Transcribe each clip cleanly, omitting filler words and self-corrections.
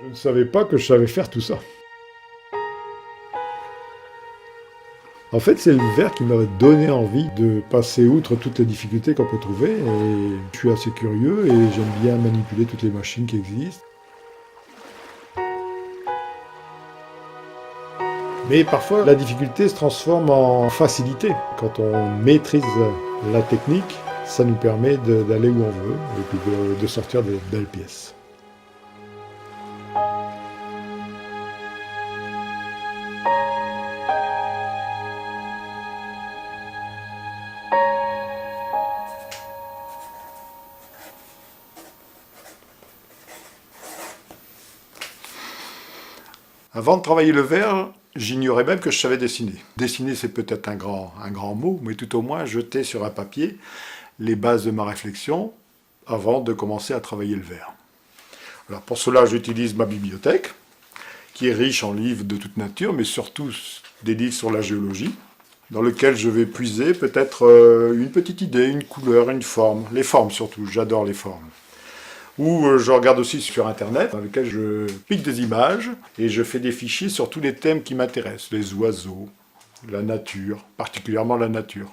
Je ne savais pas que je savais faire tout ça. En fait, c'est le verre qui m'a donné envie de passer outre toutes les difficultés qu'on peut trouver. Et je suis assez curieux et j'aime bien manipuler toutes les machines qui existent. Mais parfois, la difficulté se transforme en facilité. Quand on maîtrise la technique, ça nous permet d'aller où on veut et puis de sortir des belles pièces. Avant de travailler le verre, j'ignorais même que je savais dessiner. Dessiner, c'est peut-être un grand mot, mais tout au moins jeter sur un papier les bases de ma réflexion avant de commencer à travailler le verre. Alors pour cela, j'utilise ma bibliothèque, qui est riche en livres de toute nature, mais surtout des livres sur la géologie, dans lesquels je vais puiser peut-être une petite idée, une couleur, une forme. Les formes surtout, j'adore les formes. Ou je regarde aussi sur Internet, dans lequel je pique des images et je fais des fichiers sur tous les thèmes qui m'intéressent. Les oiseaux, la nature, particulièrement la nature.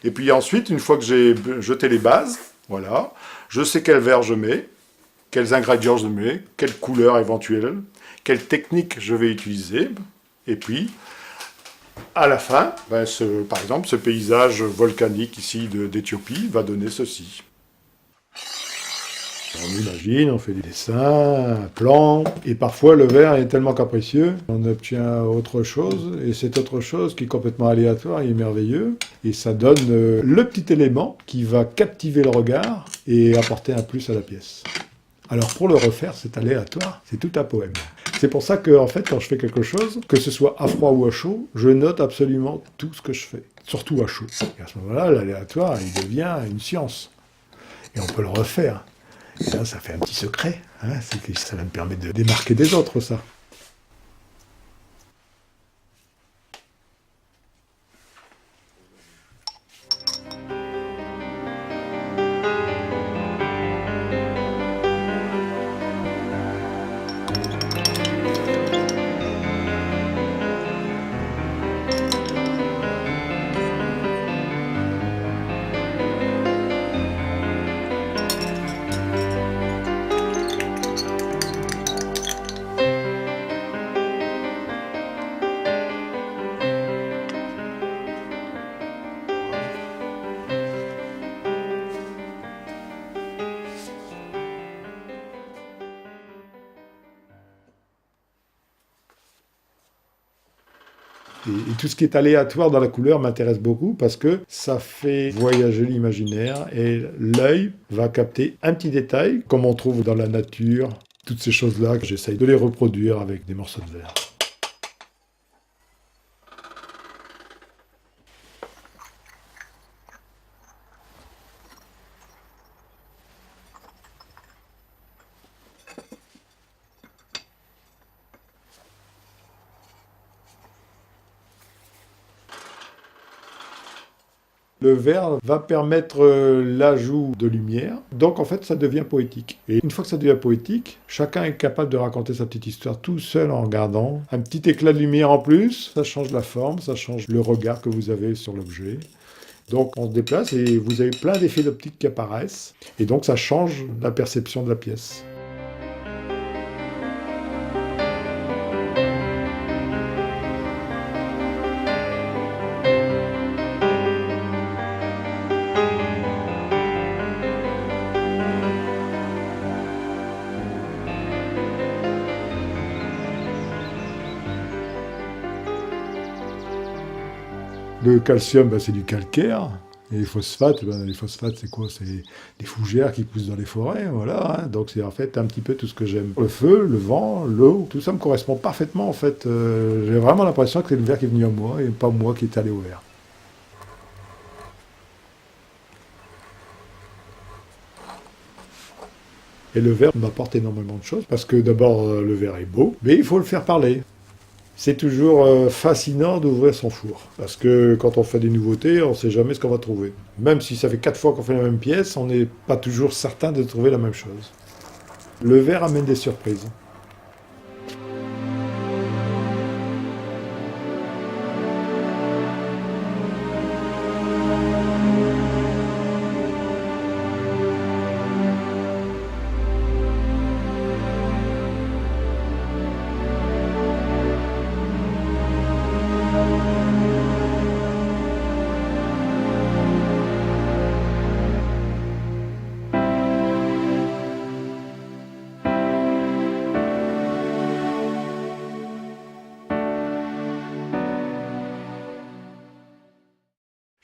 Et puis ensuite, une fois que j'ai jeté les bases, voilà, je sais quel verre je mets, quels ingrédients je mets, quelle couleur éventuelle, quelle technique je vais utiliser. Et puis, à la fin, par exemple, ce paysage volcanique ici d'Éthiopie va donner ceci. On imagine, on fait des dessins, un plan, et parfois le verre est tellement capricieux, on obtient autre chose, et cette autre chose qui est complètement aléatoire et merveilleux, et ça donne le petit élément qui va captiver le regard et apporter un plus à la pièce. Alors pour le refaire, c'est aléatoire, c'est tout un poème. C'est pour ça que, en fait, quand je fais quelque chose, que ce soit à froid ou à chaud, je note absolument tout ce que je fais, surtout à chaud. Et à ce moment-là, l'aléatoire, il devient une science. Et on peut le refaire. Et là, ça fait un petit secret. Hein, ça va me permettre de démarquer des autres, ça. Et tout ce qui est aléatoire dans la couleur m'intéresse beaucoup parce que ça fait voyager l'imaginaire et l'œil va capter un petit détail comme on trouve dans la nature. Toutes ces choses-là, j'essaye de les reproduire avec des morceaux de verre. Le verre va permettre l'ajout de lumière, donc en fait ça devient poétique. Et une fois que ça devient poétique, chacun est capable de raconter sa petite histoire tout seul en regardant. Un petit éclat de lumière en plus, ça change la forme, ça change le regard que vous avez sur l'objet. Donc on se déplace et vous avez plein d'effets d'optique qui apparaissent, et donc ça change la perception de la pièce. Le calcium, c'est du calcaire. Et les phosphates, c'est quoi? C'est des fougères qui poussent dans les forêts, voilà. Hein. Donc c'est en fait un petit peu tout ce que j'aime. Le feu, le vent, l'eau, tout ça me correspond parfaitement en fait. J'ai vraiment l'impression que c'est le verre qui est venu à moi et pas moi qui est allé au verre. Et le verre m'apporte énormément de choses parce que d'abord le verre est beau, mais il faut le faire parler. C'est toujours fascinant d'ouvrir son four, parce que quand on fait des nouveautés, on ne sait jamais ce qu'on va trouver. Même si ça fait 4 fois qu'on fait la même pièce, on n'est pas toujours certain de trouver la même chose. Le verre amène des surprises.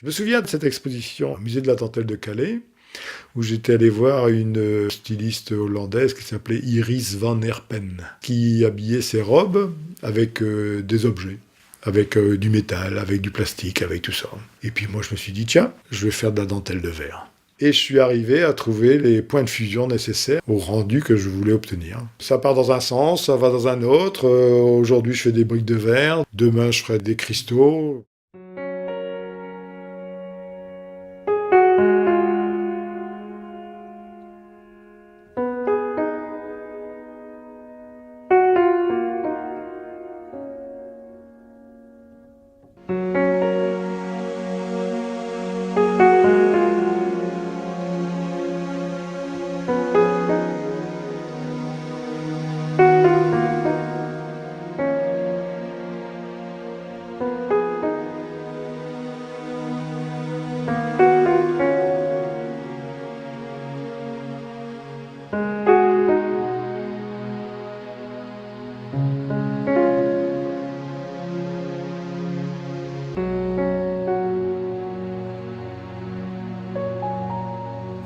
Je me souviens de cette exposition au musée de la dentelle de Calais, où j'étais allé voir une styliste hollandaise qui s'appelait Iris van Herpen, qui habillait ses robes avec des objets, avec du métal, avec du plastique, avec tout ça. Et puis moi je me suis dit, tiens, je vais faire de la dentelle de verre. Et je suis arrivé à trouver les points de fusion nécessaires au rendu que je voulais obtenir. Ça part dans un sens, ça va dans un autre. Aujourd'hui je fais des briques de verre, demain je ferai des cristaux.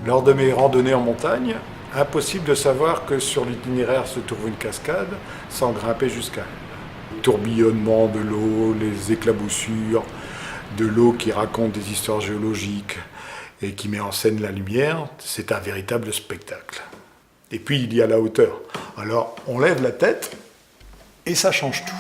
Lors de mes randonnées en montagne, impossible de savoir que sur l'itinéraire se trouve une cascade sans grimper jusqu'à elle. Le tourbillonnement de l'eau, les éclaboussures de l'eau qui raconte des histoires géologiques et qui met en scène la lumière, c'est un véritable spectacle. Et puis il y a la hauteur. Alors on lève la tête et ça change tout.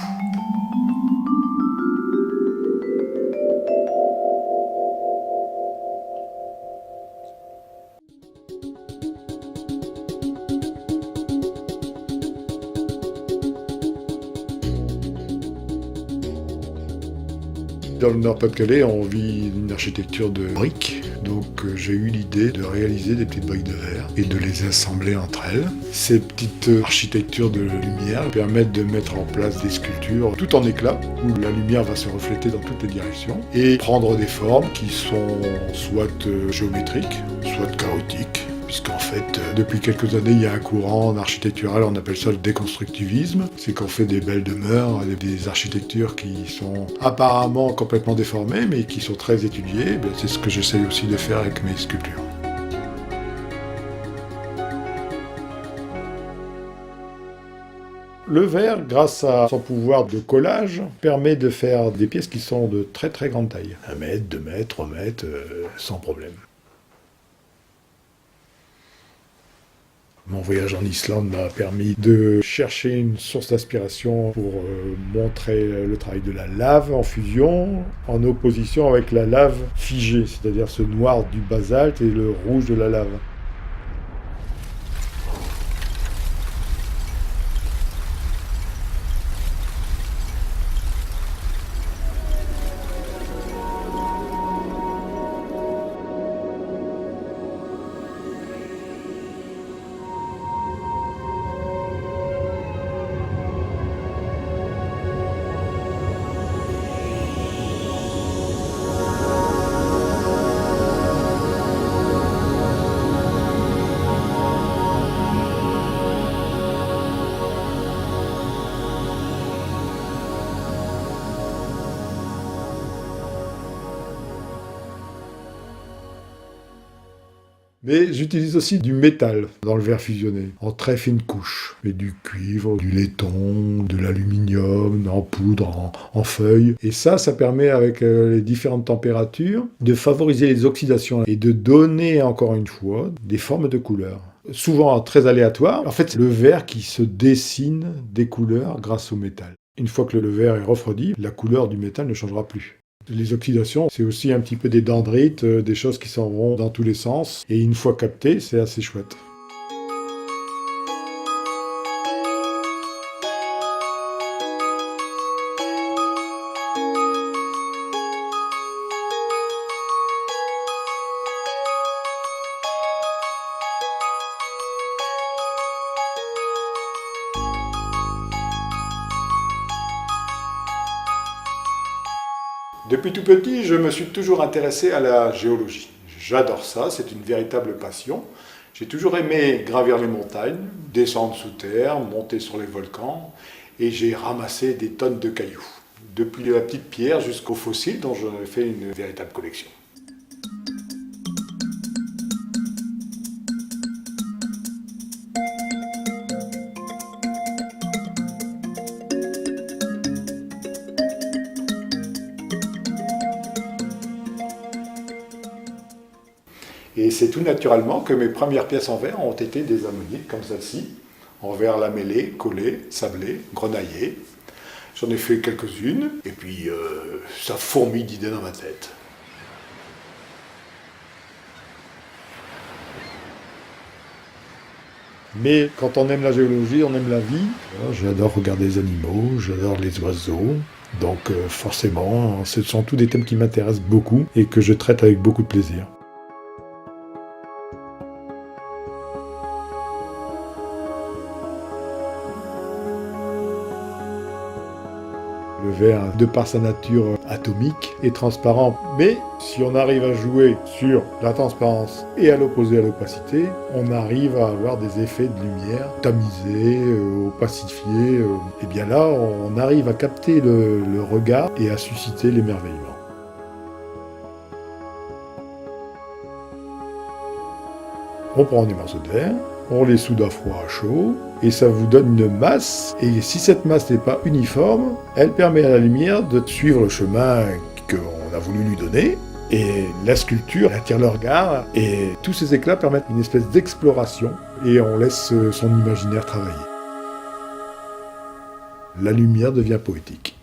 Dans le Nord-Pas-de-Calais, on vit une architecture de briques. Donc j'ai eu l'idée de réaliser des petites briques de verre et de les assembler entre elles. Ces petites architectures de lumière permettent de mettre en place des sculptures tout en éclat, où la lumière va se refléter dans toutes les directions et prendre des formes qui sont soit géométriques, soit chaotiques. Puisqu'en fait, depuis quelques années, il y a un courant architectural, on appelle ça le déconstructivisme. C'est qu'on fait des belles demeures, des architectures qui sont apparemment complètement déformées, mais qui sont très étudiées. C'est ce que j'essaye aussi de faire avec mes sculptures. Le verre, grâce à son pouvoir de collage, permet de faire des pièces qui sont de très très grande taille. 1 mètre, 2 mètres, 3 mètres, sans problème. Mon voyage en Islande m'a permis de chercher une source d'inspiration pour montrer le travail de la lave en fusion, en opposition avec la lave figée, c'est-à-dire ce noir du basalte et le rouge de la lave. Mais j'utilise aussi du métal dans le verre fusionné, en très fine couche. Mais du cuivre, du laiton, de l'aluminium, en poudre, en feuilles. Et ça permet, avec les différentes températures, de favoriser les oxydations et de donner, encore une fois, des formes de couleurs. Souvent très aléatoires. En fait, c'est le verre qui se dessine des couleurs grâce au métal. Une fois que le verre est refroidi, la couleur du métal ne changera plus. Les oxydations, c'est aussi un petit peu des dendrites, des choses qui s'en vont dans tous les sens. Et une fois captées, c'est assez chouette. Depuis tout petit, je me suis toujours intéressé à la géologie. J'adore ça, c'est une véritable passion. J'ai toujours aimé gravir les montagnes, descendre sous terre, monter sur les volcans, et j'ai ramassé des tonnes de cailloux. Depuis la petite pierre jusqu'aux fossiles dont j'en ai fait une véritable collection. Et c'est tout naturellement que mes premières pièces en verre ont été des ammonites comme celle-ci, en verre lamellé, collé, sablé, grenaillé. J'en ai fait quelques-unes, et puis ça fourmille d'idées dans ma tête. Mais quand on aime la géologie, on aime la vie. J'adore regarder les animaux, j'adore les oiseaux. Donc forcément, ce sont tous des thèmes qui m'intéressent beaucoup et que je traite avec beaucoup de plaisir. Le verre, de par sa nature atomique, est transparent. Mais si on arrive à jouer sur la transparence et à l'opposer à l'opacité, on arrive à avoir des effets de lumière tamisés, opacifiés. Et bien là, on arrive à capter le regard et à susciter l'émerveillement. On prend des morceaux de verre, on les soude à froid, à chaud, et ça vous donne une masse. Et si cette masse n'est pas uniforme, elle permet à la lumière de suivre le chemin qu'on a voulu lui donner. Et la sculpture attire le regard, et tous ces éclats permettent une espèce d'exploration, et on laisse son imaginaire travailler. La lumière devient poétique.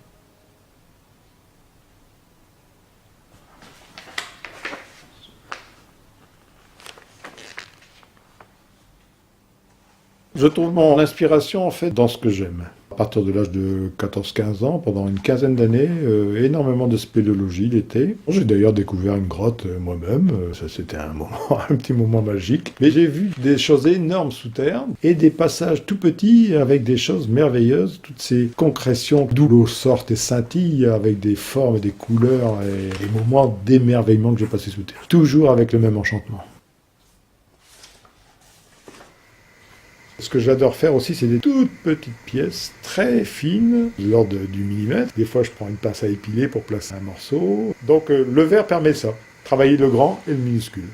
Je trouve mon inspiration en fait dans ce que j'aime. À partir de l'âge de 14-15 ans, pendant une quinzaine d'années, énormément de spéléologie l'été. J'ai d'ailleurs découvert une grotte moi-même, ça c'était un petit moment magique. Mais j'ai vu des choses énormes sous terre et des passages tout petits avec des choses merveilleuses, toutes ces concrétions d'où l'eau sort et scintille avec des formes et des couleurs et des moments d'émerveillement que j'ai passés sous terre. Toujours avec le même enchantement. Ce que j'adore faire aussi, c'est des toutes petites pièces, très fines, de l'ordre du millimètre. Des fois, je prends une pince à épiler pour placer un morceau. Donc, le verre permet ça, travailler le grand et le minuscule.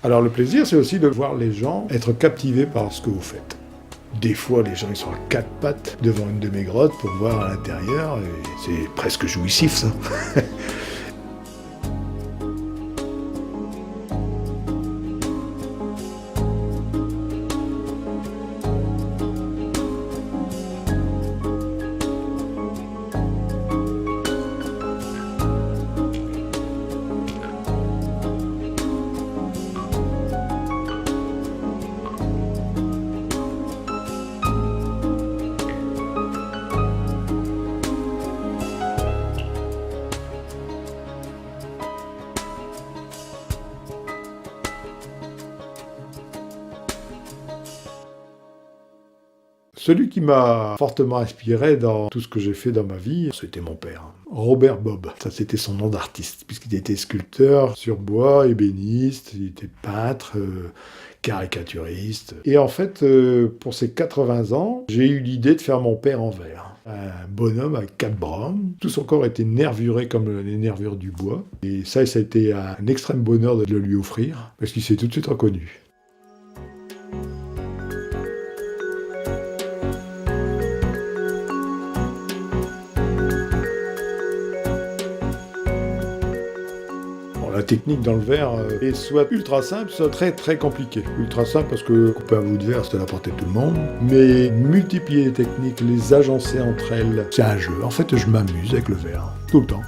Alors le plaisir, c'est aussi de voir les gens être captivés par ce que vous faites. Des fois, les gens ils sont à quatre pattes devant une de mes grottes pour voir à l'intérieur, et c'est presque jouissif ça. Celui qui m'a fortement inspiré dans tout ce que j'ai fait dans ma vie, c'était mon père. Robert Bob, ça c'était son nom d'artiste, puisqu'il était sculpteur sur bois, ébéniste, il était peintre, caricaturiste. Et en fait, pour ses 80 ans, j'ai eu l'idée de faire mon père en verre. Un bonhomme à 4 bras, tout son corps était nervuré comme les nervures du bois. Et ça a été un extrême bonheur de le lui offrir, parce qu'il s'est tout de suite reconnu. La technique dans le verre est soit ultra simple, soit très très compliquée. Ultra simple parce que couper un bout de verre, c'est à la portée de tout le monde. Mais multiplier les techniques, les agencer entre elles, c'est un jeu. En fait, je m'amuse avec le verre, tout le temps.